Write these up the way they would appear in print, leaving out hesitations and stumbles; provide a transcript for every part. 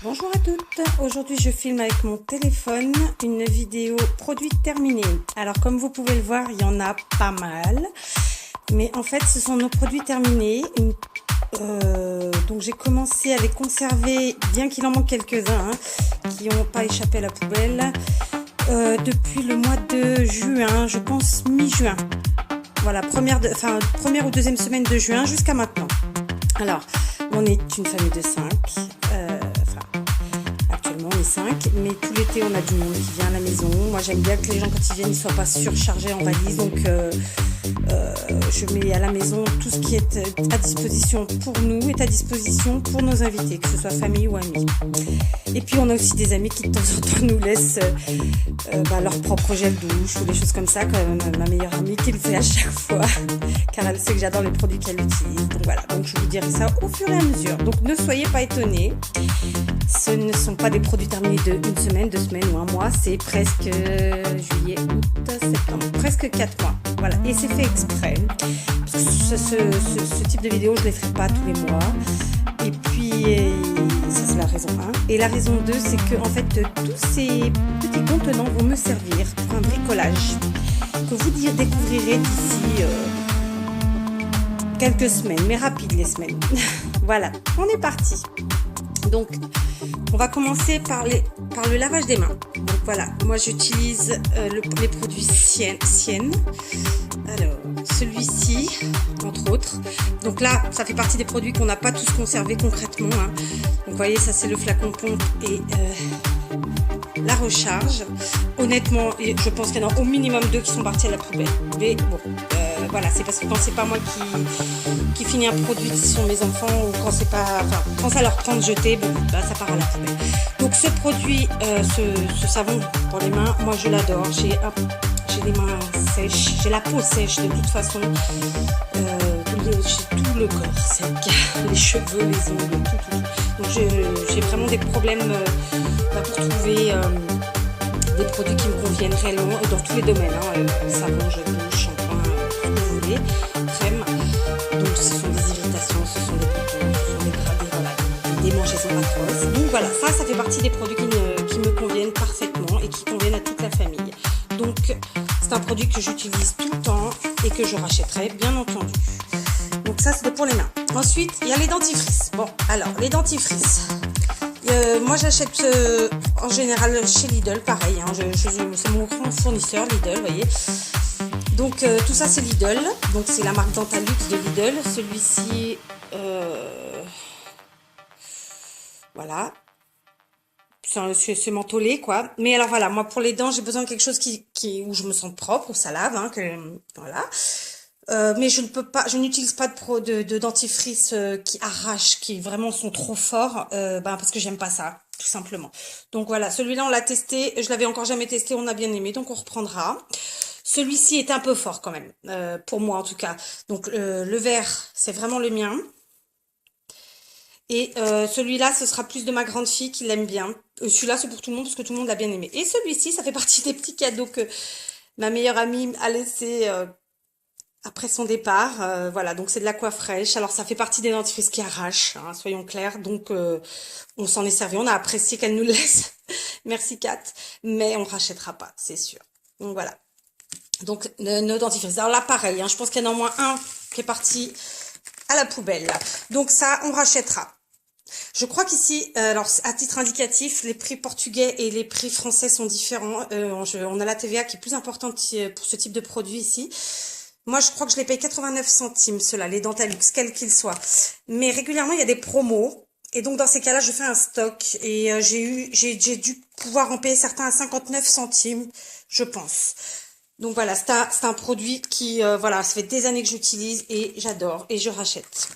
Bonjour à toutes, aujourd'hui je filme avec mon téléphone une vidéo produit terminé. Alors comme vous pouvez le voir, il y en a pas mal, mais en fait ce sont nos produits terminés. Donc j'ai commencé à les conserver, bien qu'il en manque quelques-uns qui n'ont pas échappé à la poubelle, depuis le mois de juin, je pense mi-juin. Voilà, première ou deuxième semaine de juin jusqu'à maintenant. Alors, on est une famille de 5. Actuellement, on est 5. Mais tout l'été, on a du monde qui vient à la maison. Moi, j'aime bien que les gens, quand ils viennent, ils ne soient pas surchargés en valise. Donc, je mets à la maison tout ce qui est à disposition pour nous, est à disposition pour nos invités, que ce soit famille ou amis. Et puis, on a aussi des amis qui, de temps en temps, nous laissent leur propre gel douche ou des choses comme ça, comme ma meilleure amie qui le fait à chaque fois, car elle sait que j'adore les produits qu'elle utilise. Donc voilà, donc je vous dirai ça au fur et à mesure. Donc ne soyez pas étonnés, ce ne sont pas des produits terminés de une semaine, 2 semaines ou un mois, c'est presque juillet, août, septembre, presque 4 mois. Voilà, et c'est fait exprès. Ce type de vidéo, je ne les ferai pas tous les mois. Et puis, ça c'est la raison 1. Et la raison 2, c'est que en fait, tous ces petits contenants vont me servir pour un bricolage que vous découvrirez d'ici quelques semaines, mais rapide les semaines. Voilà, on est parti. Donc, on va commencer par le lavage des mains. Donc voilà, moi j'utilise les produits Sienne. Alors, celui-ci, entre autres. Donc là, ça fait partie des produits qu'on n'a pas tous conservés concrètement. Donc vous voyez, ça c'est le flacon pompe et la recharge. Honnêtement, je pense qu'il y en a au minimum 2 qui sont partis à la poubelle. Mais bon, voilà, c'est parce que quand c'est pas moi qui finis un produit, ce sont mes enfants, ou quand c'est pas, quand ça leur prend de jeter, bon, ça part à la poubelle. Donc ce produit, ce savon pour les mains, moi je l'adore. J'ai les mains sèches, j'ai la peau sèche de toute façon, j'ai tout le corps sec, les cheveux, les ongles, tout. Donc j'ai vraiment des problèmes pour trouver des produits qui me conviennent réellement dans tous les domaines, savon, gel douche, shampoing, tout ce que vous voulez, crème. Donc ce sont des irritations, ce sont des boutons, ce sont des démangeaisons atroces. Donc voilà, ça fait partie des produits qui me conviennent parfaitement et qui conviennent à toute la famille. Donc c'est un produit que j'utilise tout le temps et que je rachèterai bien entendu. Donc ça c'était pour les mains. Ensuite il y a les dentifrices. Bon alors les dentifrices. Moi j'achète en général chez Lidl, pareil, c'est mon grand fournisseur Lidl, vous voyez. Donc tout ça c'est Lidl, donc c'est la marque Dentalux de Lidl. Celui-ci, voilà, c'est mentholé quoi. Mais alors voilà, moi pour les dents j'ai besoin de quelque chose où je me sens propre, où ça lave, voilà. Mais je n'utilise pas de dentifrice qui arrache, qui vraiment sont trop forts, parce que j'aime pas ça, tout simplement. Donc voilà, celui-là on l'a testé, je l'avais encore jamais testé, on a bien aimé, donc on reprendra. Celui-ci est un peu fort quand même, pour moi en tout cas. Donc le vert, c'est vraiment le mien. Et celui-là, ce sera plus de ma grande fille qui l'aime bien. Celui-là, c'est pour tout le monde parce que tout le monde l'a bien aimé. Et celui-ci, ça fait partie des petits cadeaux que ma meilleure amie a laissé après son départ. Voilà, donc c'est de l'aqua fraîche. Alors ça fait partie des dentifrices qui arrachent, soyons clairs. Donc on s'en est servi, on a apprécié qu'elle nous le laisse. Merci Kat, mais on rachètera pas, c'est sûr. Donc voilà. Donc nos dentifrices. Alors là pareil, je pense qu'il y en a au moins un qui est parti à la poubelle. Donc ça, on rachètera. Je crois qu'ici, alors à titre indicatif, les prix portugais et les prix français sont différents. On a la TVA qui est plus importante pour ce type de produit ici. Moi, je crois que je les paye 89 centimes, ceux-là, les Dentalux, quels qu'ils soient. Mais régulièrement, il y a des promos. Et donc, dans ces cas-là, je fais un stock. Et j'ai dû pouvoir en payer certains à 59 centimes, je pense. Donc voilà, c'est un produit qui, voilà, ça fait des années que j'utilise et j'adore et je rachète.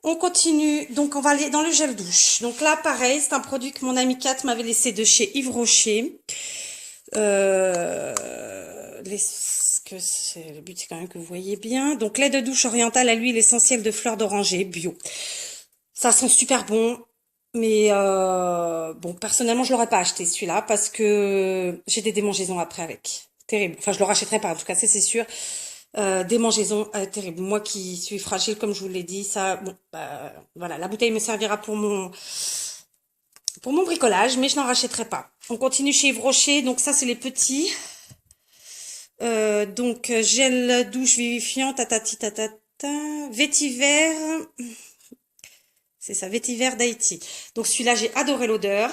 On continue, donc on va aller dans le gel douche. Donc là, pareil, c'est un produit que mon ami Kat m'avait laissé de chez Yves Rocher. Le but c'est quand même que vous voyez bien. Donc lait de douche oriental à l'huile essentielle de fleurs d'oranger bio. Ça sent super bon. Mais bon, personnellement, je l'aurais pas acheté celui-là parce que j'ai des démangeaisons après avec. Terrible. Enfin, je le rachèterai pas, en tout cas, c'est sûr. Démangeaisons terribles. Moi qui suis fragile, comme je vous l'ai dit, ça, bon, voilà, la bouteille me servira pour mon pour mon bricolage, mais je n'en rachèterai pas. On continue chez Yves Rocher, donc ça c'est les petits. Donc gel douche vivifiant, tatati tatata, vétiver, c'est ça, vétiver d'Haïti. Donc celui-là j'ai adoré l'odeur.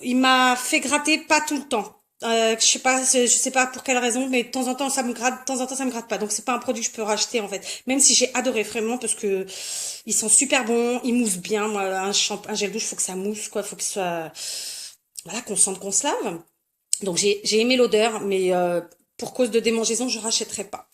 Il m'a fait gratter pas tout le temps. Je sais pas pour quelle raison, mais de temps en temps ça me gratte, de temps en temps ça me gratte pas. Donc c'est pas un produit que je peux racheter en fait. Même si j'ai adoré vraiment parce que ils sont super bons, ils moussent bien. Moi un gel douche faut que ça mousse quoi, faut que ce soit voilà qu'on sente qu'on se lave. Donc j'ai aimé l'odeur, mais pour cause de démangeaison je rachèterai pas.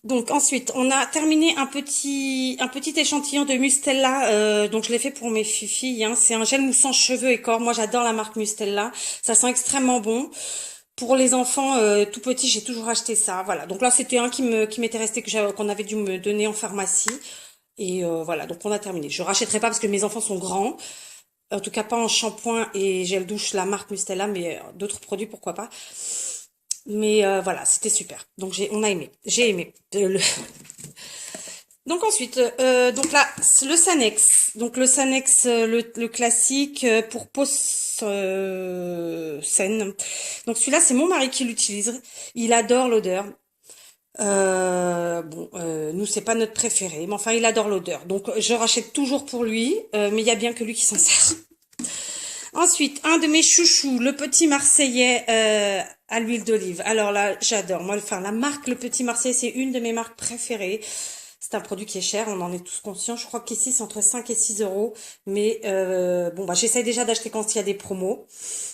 Donc ensuite, on a terminé un petit échantillon de Mustela. Donc je l'ai fait pour mes filles. Hein. C'est un gel moussant cheveux et corps. Moi, j'adore la marque Mustela. Ça sent extrêmement bon. Pour les enfants tout petits, j'ai toujours acheté ça. Voilà. Donc là, c'était un qui m'était resté qu'on avait dû me donner en pharmacie. Et voilà. Donc on a terminé. Je rachèterai pas parce que mes enfants sont grands. En tout cas, pas en shampoing et gel douche la marque Mustela, mais d'autres produits, pourquoi pas. Mais voilà, c'était super. Donc on a aimé. J'ai aimé. Donc ensuite, donc là, le Sanex. Donc le Sanex, le classique pour peau saine. Donc celui-là, c'est mon mari qui l'utilise. Il adore l'odeur. Nous c'est pas notre préféré, mais enfin il adore l'odeur. Donc je rachète toujours pour lui, mais il y a bien que lui qui s'en sert. Ensuite, un de mes chouchous, le Petit Marseillais à l'huile d'olive. Alors là, j'adore. Moi, enfin, la marque Le Petit Marseillais, c'est une de mes marques préférées. C'est un produit qui est cher, on en est tous conscients. Je crois qu'ici, c'est entre 5 et 6 euros. Mais bon, bah, j'essaie déjà d'acheter quand il y a des promos.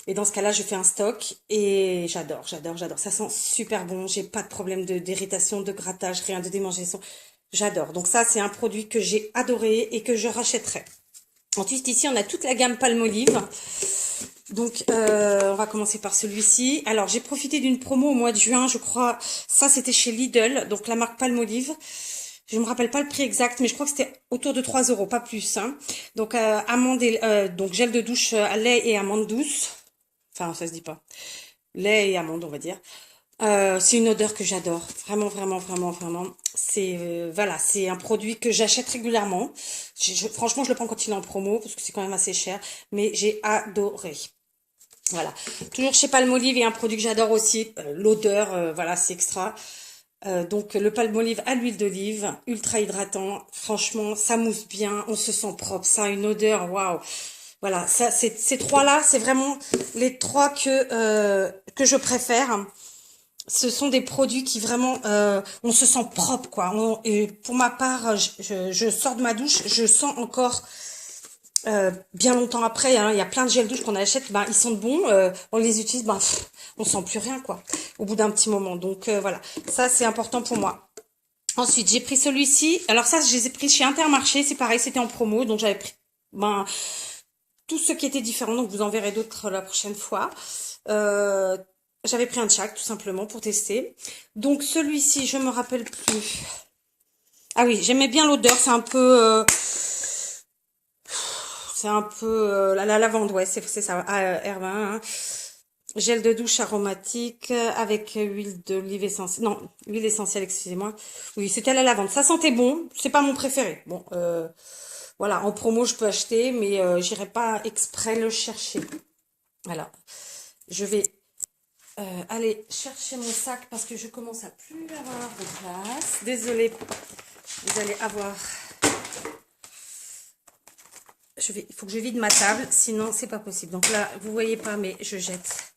Et dans ce cas-là, je fais un stock. Et j'adore, j'adore, j'adore. Ça sent super bon. J'ai pas de problème d'irritation, de grattage, rien de démangeaison. J'adore. Donc ça, c'est un produit que j'ai adoré et que je rachèterai. Ensuite, ici, on a toute la gamme Palmolive. Donc, on va commencer par celui-ci. Alors, j'ai profité d'une promo au mois de juin, je crois. Ça, c'était chez Lidl, donc la marque Palmolive. Je me rappelle pas le prix exact, mais je crois que c'était autour de 3 euros, pas plus. Hein. Donc, amande donc gel de douche à lait et amande douce. Enfin, ça se dit pas. Lait et amande, on va dire. C'est une odeur que j'adore, vraiment, vraiment, vraiment, vraiment. C'est voilà, c'est un produit que j'achète régulièrement. Franchement, je le prends quand il est en promo parce que c'est quand même assez cher, mais j'ai adoré. Voilà, toujours chez Palmolive et un produit que j'adore aussi, l'odeur, voilà, c'est extra. Donc le Palmolive à l'huile d'olive, ultra hydratant. Franchement, ça mousse bien, on se sent propre, ça a une odeur, waouh. Voilà, ça, ces trois-là, c'est vraiment les trois que je préfère. Ce sont des produits qui vraiment, on se sent propre, quoi. Et pour ma part, je sors de ma douche, je sens encore bien longtemps après. Hein, il y a plein de gels douche qu'on achète, ben ils sont bons, on les utilise, ben on sent plus rien, quoi. Au bout d'un petit moment. Donc voilà, ça c'est important pour moi. Ensuite, j'ai pris celui-ci. Alors ça, je les ai pris chez Intermarché. C'est pareil, c'était en promo, donc j'avais pris ben tout ce qui était différent. Donc vous en verrez d'autres la prochaine fois. J'avais pris un de chaque, tout simplement, pour tester. Donc, celui-ci, je me rappelle plus. Ah oui, j'aimais bien l'odeur. C'est un peu la lavande, ouais, c'est ça, herbe, hein. Gel de douche aromatique avec huile d'olive essentielle. Non, huile essentielle, excusez-moi. Oui, c'était la lavande. Ça sentait bon. C'est pas mon préféré. Bon, voilà, en promo, je peux acheter, mais j'irai pas exprès le chercher. Voilà. Je vais aller chercher mon sac parce que je commence à plus avoir de place. Désolée, vous allez avoir... Il faut que je vide ma table, sinon c'est pas possible. Donc là, vous voyez pas, mais je jette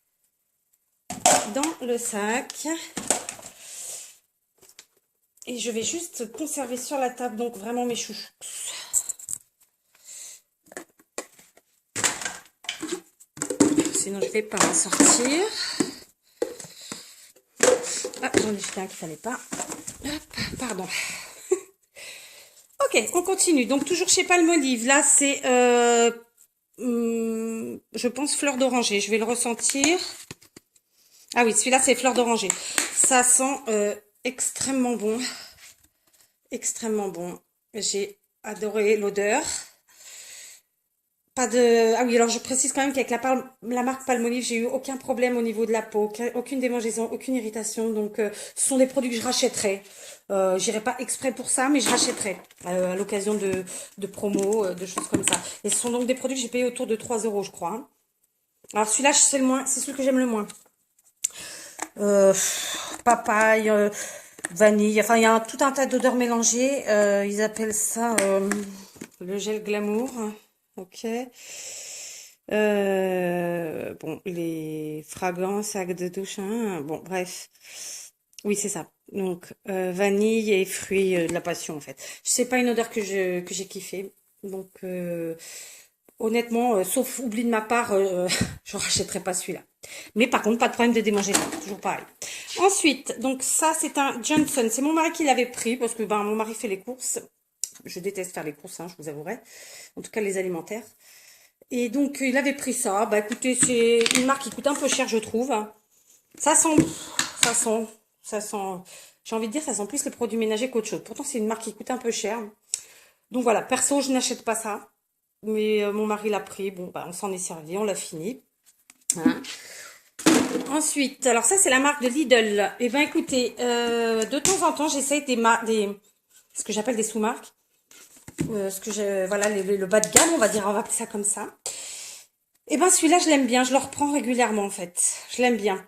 dans le sac. Et je vais juste conserver sur la table, donc vraiment mes chouchous. Sinon, je vais pas en sortir. Ah, j'en ai jeté un qu'il fallait pas. Hop, pardon. Ok, on continue. Donc, toujours chez Palmolive. Là, c'est, je pense, fleur d'oranger. Je vais le ressentir. Ah oui, celui-là, c'est fleur d'oranger. Ça sent extrêmement bon. Extrêmement bon. J'ai adoré l'odeur. Pas de... Ah oui, alors je précise quand même qu'avec la marque Palmolive, j'ai eu aucun problème au niveau de la peau, aucune démangeaison, aucune irritation. Donc, ce sont des produits que je rachèterai. J'irai pas exprès pour ça, mais je rachèterai à l'occasion de promos, de choses comme ça. Et ce sont donc des produits que j'ai payé autour de 3 euros, je crois. Hein. Alors celui-là, c'est celui que j'aime le moins. Papaye, vanille, enfin il y a tout un tas d'odeurs mélangées. Ils appellent ça le gel glamour. Ok. Bon, les fragrances, sacs de douche, hein, bon, bref. Oui, c'est ça. Donc, vanille et fruits de la passion, en fait. C'est pas une odeur que j'ai kiffé. Donc, honnêtement, sauf oubli de ma part, je rachèterai pas celui-là. Mais par contre, pas de problème de démangeaison, toujours pareil. Ensuite, donc ça, c'est un Johnson. C'est mon mari qui l'avait pris, parce que ben mon mari fait les courses. Je déteste faire les courses, hein, je vous avouerai. En tout cas, les alimentaires. Et donc, il avait pris ça. Bah, écoutez, c'est une marque qui coûte un peu cher, je trouve. Ça sent, j'ai envie de dire, ça sent plus les produits ménagers qu'autre chose. Pourtant, c'est une marque qui coûte un peu cher. Donc voilà, perso, je n'achète pas ça. Mais mon mari l'a pris. Bon, bah, on s'en est servi, on l'a fini. Hein. Ensuite, alors ça, c'est la marque de Lidl. Et ben, écoutez, de temps en temps, j'essaye ce que j'appelle des sous-marques. Voilà, le bas de gamme, on va va appeler ça comme ça. Et ben celui-là, je l'aime bien, je le reprends régulièrement en fait. Je l'aime bien.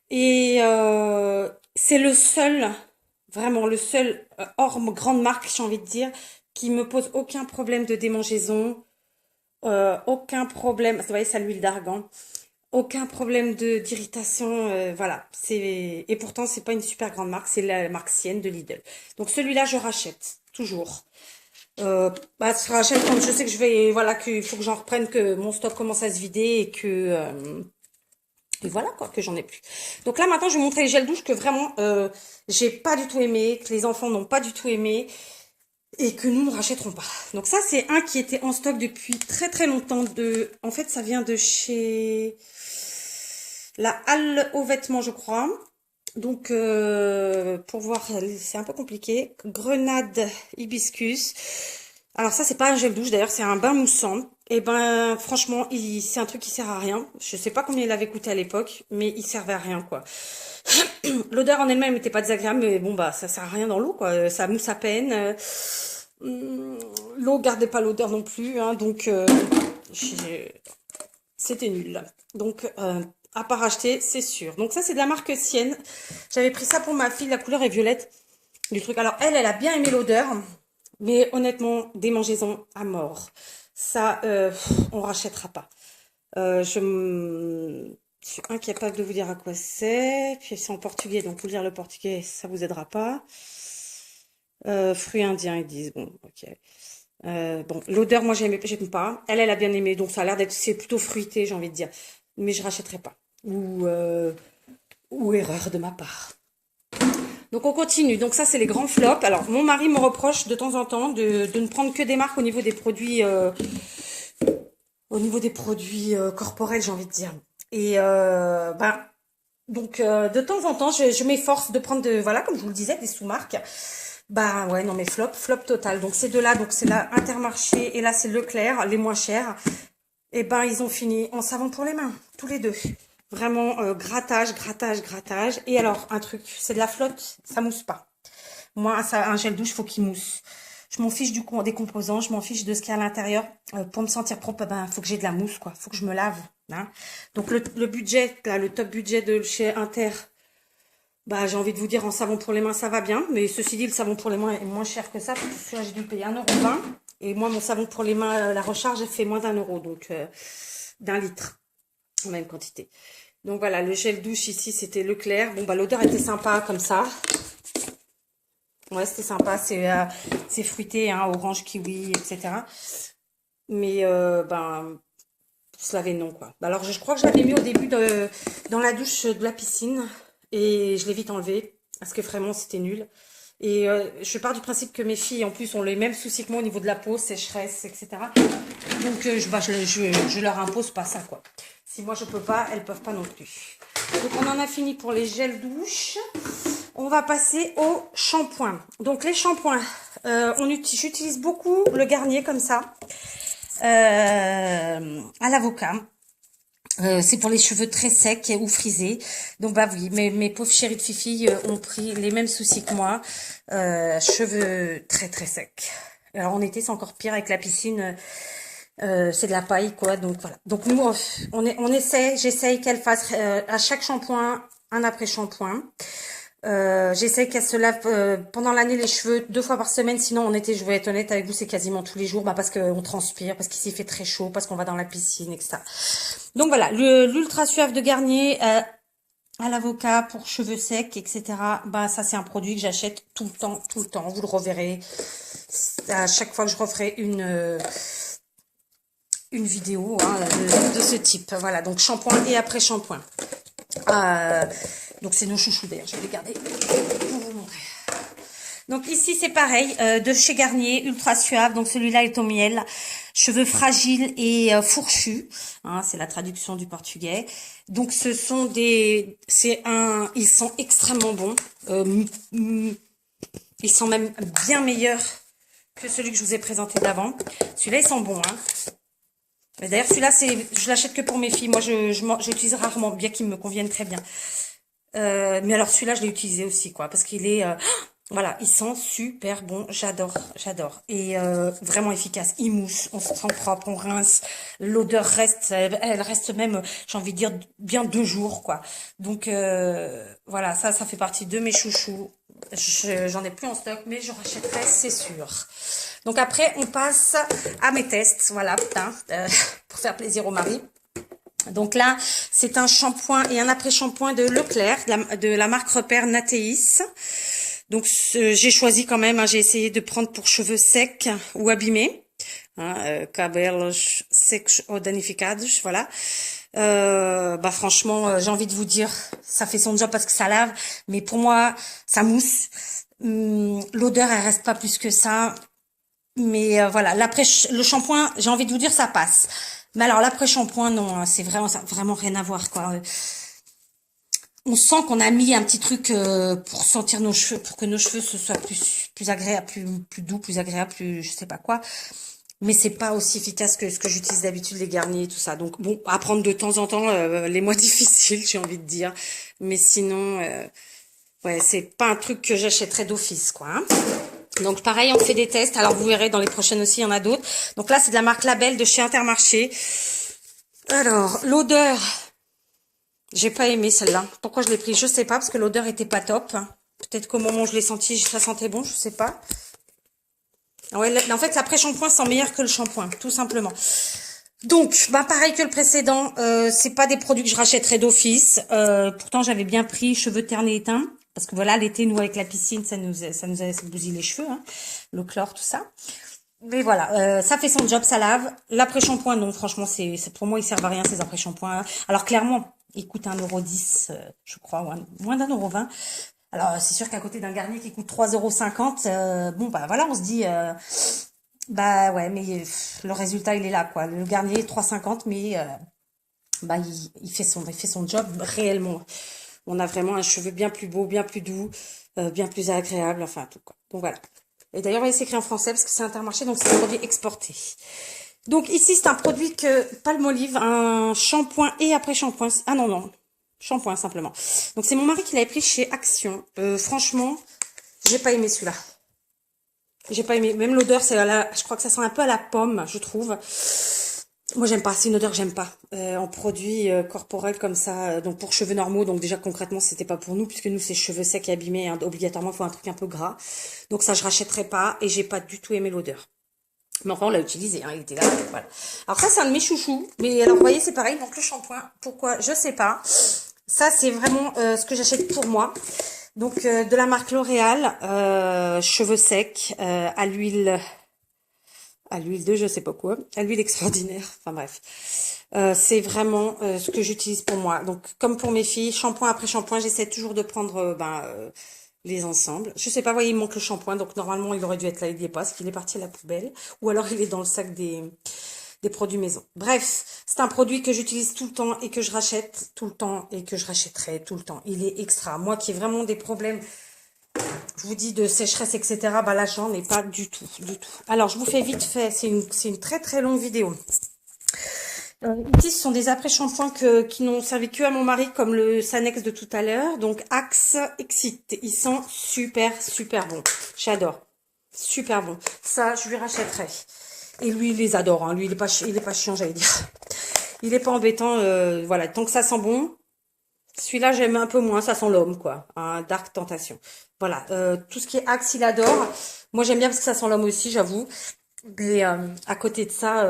Et c'est le seul, vraiment le seul, hors grande marque, j'ai envie de dire, qui me pose aucun problème de démangeaison, aucun problème, vous voyez, ça l'huile d'argan, aucun problème d'irritation, voilà. Et pourtant, c'est pas une super grande marque, c'est la marque Sienne de Lidl. Donc celui-là, je rachète, toujours. Bah, je rachète quand je sais que voilà, qu'il faut que j'en reprenne, que mon stock commence à se vider et voilà quoi, que j'en ai plus. Donc là maintenant je vais vous montrer les gels douche que vraiment j'ai pas du tout aimé, que les enfants n'ont pas du tout aimé et que nous ne rachèterons pas. Donc ça c'est un qui était en stock depuis très très longtemps. En fait ça vient de chez la Halle aux vêtements je crois. Donc pour voir, c'est un peu compliqué. Grenade hibiscus. Alors ça c'est pas un gel douche d'ailleurs, c'est un bain moussant. Et ben franchement, c'est un truc qui sert à rien. Je sais pas combien il avait coûté à l'époque, mais il servait à rien quoi. L'odeur en elle-même n'était pas désagréable, mais bon bah ça sert à rien dans l'eau quoi. Ça mousse à peine. L'eau gardait pas l'odeur non plus, hein, donc c'était nul. Donc à pas racheter, c'est sûr. Donc ça c'est de la marque Sienne. J'avais pris ça pour ma fille, la couleur est violette du truc. Alors elle a bien aimé l'odeur, mais honnêtement démangeaison à mort. Ça, on rachètera pas. Je suis incapable de vous dire à quoi c'est. Puis c'est en portugais, donc vous lire le portugais, ça vous aidera pas. Fruits indiens, ils disent. Bon, ok. Bon, l'odeur, moi, j'aime pas. Elle a bien aimé, donc ça a l'air d'être, c'est plutôt fruité, j'ai envie de dire. Mais je rachèterai pas. Ou erreur de ma part. Donc on continue. Donc ça c'est les grands flops. Alors mon mari me reproche de temps en temps de ne prendre que des marques au niveau des produits corporels, j'ai envie de dire. Et donc de temps en temps je m'efforce de prendre voilà, comme je vous le disais, des sous-marques. Bah ouais, non mais flop total. Donc ces deux-là, donc c'est la Intermarché et là c'est Leclerc, les moins chers. Et ben ils ont fini en savon pour les mains, tous les deux. Vraiment grattage. Et alors, un truc, c'est de la flotte, ça mousse pas. Moi, un gel douche, faut qu'il mousse. Je m'en fiche des composants, je m'en fiche de ce qu'il y a à l'intérieur. Pour me sentir propre, ben, faut que j'ai de la mousse, quoi. Faut que je me lave. Hein. Donc, le budget, là, le top budget de chez Inter, bah, j'ai envie de vous dire, en savon pour les mains, ça va bien. Mais ceci dit, le savon pour les mains est moins cher que ça. Parce que là, j'ai dû payer 1,20 €. Et moi, mon savon pour les mains, la recharge, fait moins d'1 €. Donc, d'1 litre. En même quantité. Donc voilà, le gel douche ici, c'était Leclerc. Bon, bah l'odeur était sympa comme ça. Ouais, c'était sympa. C'est fruité, hein, orange, kiwi, etc. Mais, ben, se laver, non, quoi. Alors, je crois que je l'avais mis au début dans la douche de la piscine. Et je l'ai vite enlevé. Parce que vraiment, c'était nul. Et je pars du principe que mes filles, en plus, ont les mêmes soucis que moi au niveau de la peau, sécheresse, etc. Donc, je leur impose pas ça, quoi. Si moi, je peux pas, elles peuvent pas non plus. Donc, on en a fini pour les gels douche. On va passer au shampoing. Donc, les shampoings, j'utilise beaucoup le Garnier comme ça. à l'avocat. C'est pour les cheveux très secs ou frisés. Donc bah oui, mes pauvres chéris de Fifi ont pris les mêmes soucis que moi. Cheveux très très secs. Alors en été c'est encore pire avec la piscine. C'est de la paille quoi. Donc voilà. Donc nous j'essaye qu'elle fasse à chaque shampoing un après-shampoing. J'essaie qu'elle se lave pendant l'année les cheveux 2 fois par semaine. Sinon en été, je vais être honnête avec vous, c'est quasiment tous les jours, parce qu'on transpire, parce qu'ici il fait très chaud, parce qu'on va dans la piscine, etc. Donc voilà, l'ultra suave de Garnier à l'avocat pour cheveux secs, etc. Bah ça c'est un produit que j'achète tout le temps, tout le temps. Vous le reverrez à chaque fois que je referai une vidéo de ce type. Voilà, donc shampoing et après shampoing. Donc c'est nos chouchous d'ailleurs, je vais les garder pour vous montrer. Donc ici c'est pareil, de chez Garnier, ultra suave, donc celui-là est au miel, cheveux fragiles et fourchus, hein, c'est la traduction du portugais. Donc ce sont ils sont extrêmement bons, ils sont même bien meilleurs que celui que je vous ai présenté d'avant. Celui-là ils sont bons, hein. D'ailleurs celui-là je l'achète que pour mes filles, moi j'utilise rarement, bien qu'il me convienne très bien. Mais alors celui-là je l'ai utilisé aussi quoi, parce qu'il est voilà, il sent super bon, j'adore et vraiment efficace. Il mousse, on se sent propre, on rince, l'odeur reste, elle reste même, j'ai envie de dire bien 2 jours quoi. Donc voilà, ça fait partie de mes chouchous. J'en ai plus en stock, mais je rachèterai, c'est sûr. Donc après on passe à mes tests, voilà, pour faire plaisir au mari. Donc là, c'est un shampoing et un après-shampoing de Leclerc, de la marque Repère Natéis. Donc j'ai choisi quand même, j'ai essayé de prendre pour cheveux secs ou abîmés, cabelos secos ou danificados, voilà. Bah franchement, j'ai envie de vous dire, ça fait son job parce que ça lave, mais pour moi, ça mousse. L'odeur, elle reste pas plus que ça. Mais voilà, le shampoing, j'ai envie de vous dire, ça passe. Mais alors l'après-shampoing, non, c'est vraiment rien à voir, quoi. On sent qu'on a mis un petit truc pour sentir nos cheveux, pour que nos cheveux se soient plus agréables, plus doux, plus agréables, plus je sais pas quoi. Mais c'est pas aussi efficace que ce que j'utilise d'habitude, les Garnier et tout ça. Donc bon, à prendre de temps en temps les mois difficiles, j'ai envie de dire. Mais sinon, ouais, c'est pas un truc que j'achèterais d'office, quoi. Hein. Donc pareil, on fait des tests. Alors vous verrez dans les prochaines aussi, il y en a d'autres. Donc là, c'est de la marque Label de chez Intermarché. Alors l'odeur, j'ai pas aimé celle-là. Pourquoi je l'ai pris? Je sais pas, parce que l'odeur était pas top. Peut-être qu'au moment où je l'ai senti, ça sentait bon, je sais pas. Ouais, en fait, l'après-shampoing sent meilleur que le shampoing, tout simplement. Donc, bah pareil que le précédent, c'est pas des produits que je rachèterais d'office. Pourtant, j'avais bien pris cheveux ternés éteints. Parce que voilà, l'été, nous, avec la piscine, ça nous a bousillé les cheveux, hein, le chlore, tout ça. Mais voilà, ça fait son job, ça lave. L'après-shampoing, non, franchement, pour moi, ils servent à rien, ces après-shampoings. Alors, clairement, ils coûtent 1,10 €, je crois, moins d'1,20 €. Alors, c'est sûr qu'à côté d'un Garnier qui coûte 3,50 €, bon, bah voilà, on se dit, bah ouais, mais le résultat, il est là, quoi. Le Garnier, 3,50 €, mais bah, il fait son job réellement. On a vraiment un cheveu bien plus beau, bien plus doux, bien plus agréable, enfin tout quoi. Donc voilà. Et d'ailleurs, il s'écrit en français parce que c'est Intermarché, donc c'est un produit exporté. Donc ici, c'est un produit que Palmolive, un shampoing et après shampoing. Ah non, shampoing simplement. Donc c'est mon mari qui l'avait pris chez Action. Franchement, j'ai pas aimé celui-là. J'ai pas aimé. Même l'odeur, je crois que ça sent un peu à la pomme, je trouve. Moi, j'aime pas. C'est une odeur que j'aime pas. En produit corporel comme ça, donc pour cheveux normaux. Donc déjà, concrètement, c'était pas pour nous, puisque nous, c'est cheveux secs et abîmés. Hein, obligatoirement, il faut un truc un peu gras. Donc ça, je rachèterai pas. Et j'ai pas du tout aimé l'odeur. Mais enfin, on l'a utilisé. Hein, il était là. Voilà. Alors ça, c'est un de mes chouchous. Mais alors, vous voyez, c'est pareil. Donc le shampoing, pourquoi? Je sais pas. Ça, c'est vraiment ce que j'achète pour moi. Donc de la marque L'Oréal, cheveux secs, à l'huile de je sais pas quoi, à l'huile extraordinaire, enfin bref. C'est vraiment ce que j'utilise pour moi. Donc comme pour mes filles, shampoing après shampoing, j'essaie toujours de prendre les ensembles. Je sais pas, vous voyez, il manque le shampoing, donc normalement il aurait dû être là, il n'y est pas, parce qu'il est parti à la poubelle. Ou alors il est dans le sac des produits maison. Bref, c'est un produit que j'utilise tout le temps et que je rachète tout le temps et que je rachèterai tout le temps. Il est extra. Moi qui ai vraiment des problèmes, je vous dis, de sécheresse, etc. Bah là, j'en ai pas du tout, du tout. Alors, je vous fais vite fait. C'est une très très longue vidéo. Ici, ce sont des après-shampoings qui n'ont servi que à mon mari, comme le Sanex de tout à l'heure. Donc, Axe Excite. Ils sont super, super bons. J'adore. Super bons. Ça, je lui rachèterai. Et lui, il les adore. Hein. Lui, il est pas chiant, j'allais dire. Il est pas embêtant. Voilà. Tant que ça sent bon. Celui-là, j'aime un peu moins. Ça sent l'homme, quoi. Un Dark Tentation. Voilà. Tout ce qui est Axe, il adore. Moi, j'aime bien parce que ça sent l'homme aussi, j'avoue. Mais à côté de ça,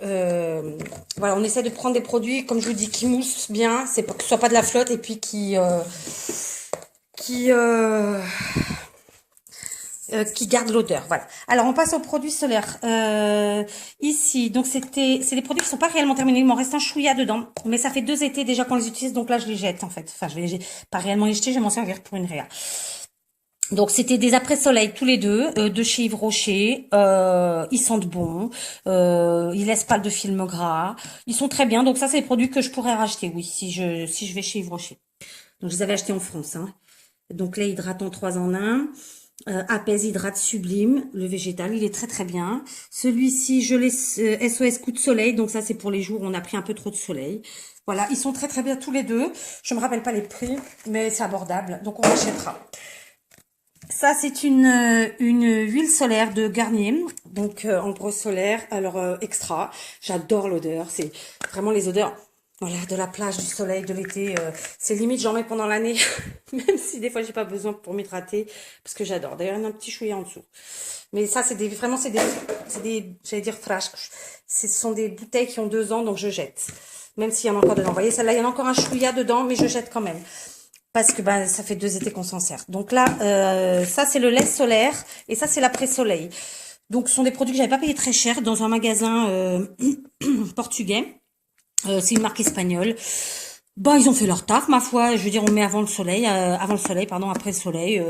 voilà, on essaie de prendre des produits, comme je vous dis, qui moussent bien, c'est pas que ce soit pas de la flotte et puis qui qui gardent l'odeur. Voilà. Alors on passe aux produits solaires. Ici, donc c'est des produits qui sont pas réellement terminés. Il m'en reste un chouïa dedans, mais ça fait 2 étés déjà qu'on les utilise, donc là je les jette en fait. Enfin, je vais pas réellement les jeter, je vais m'en servir pour une réa. Donc c'était des après-soleil tous les deux, de chez Yves Rocher. Ils sentent bon, ils laissent pas de film gras, ils sont très bien. Donc ça c'est des produits que je pourrais racheter, oui, si je vais chez Yves Rocher. Donc je les avais achetés en France. Hein. Donc lait hydratant 3 en 1, Apaise Hydrate Sublime, le végétal, il est très très bien. Celui-ci je laisse SOS Coup de Soleil, donc ça c'est pour les jours où on a pris un peu trop de soleil. Voilà, ils sont très très bien tous les deux. Je me rappelle pas les prix, mais c'est abordable, donc on achètera. Ça, c'est une huile solaire de Garnier, donc en gros solaire, alors extra. J'adore l'odeur, c'est vraiment les odeurs, voilà, de la plage, du soleil, de l'été. C'est limite, j'en mets pendant l'année, même si des fois j'ai pas besoin pour m'hydrater, parce que j'adore. D'ailleurs, il y en a un petit chouïa en dessous. Mais ça, vraiment, j'allais dire frasques. Ce sont des bouteilles qui ont 2 ans, donc je jette. Même s'il y en a encore dedans. Vous voyez, celle-là, il y en a encore un chouïa dedans, mais je jette quand même. Parce que ben ça fait 2 étés qu'on s'en sert. Donc là, ça c'est le lait solaire et ça c'est l'après-soleil. Donc ce sont des produits que j'avais pas payé très cher dans un magasin portugais. C'est une marque espagnole. Bah ils ont fait leur taf, ma foi. Je veux dire, on met avant le soleil, pardon, après le soleil.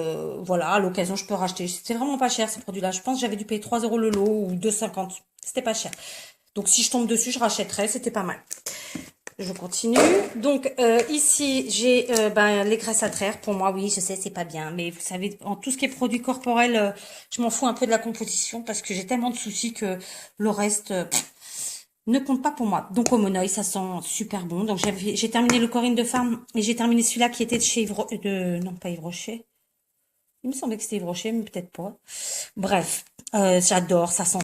Voilà, à l'occasion je peux racheter. C'était vraiment pas cher ces produits-là. Je pense que j'avais dû payer 3 € le lot ou 2,50. C'était pas cher. Donc si je tombe dessus, je rachèterai. C'était pas mal. Je continue. Donc ici j'ai les graisses à traire. Pour moi, oui, je sais, c'est pas bien, mais vous savez, en tout ce qui est produit corporel, je m'en fous un peu de la composition parce que j'ai tellement de soucis que le reste ne compte pas pour moi. Donc au Monoï, ça sent super bon. Donc j'ai terminé le Corinne de Femme et j'ai terminé celui-là qui était de chez non pas Yves Rocher. Il me semblait que c'était Yves Rocher, mais peut-être pas. Bref, j'adore, ça sent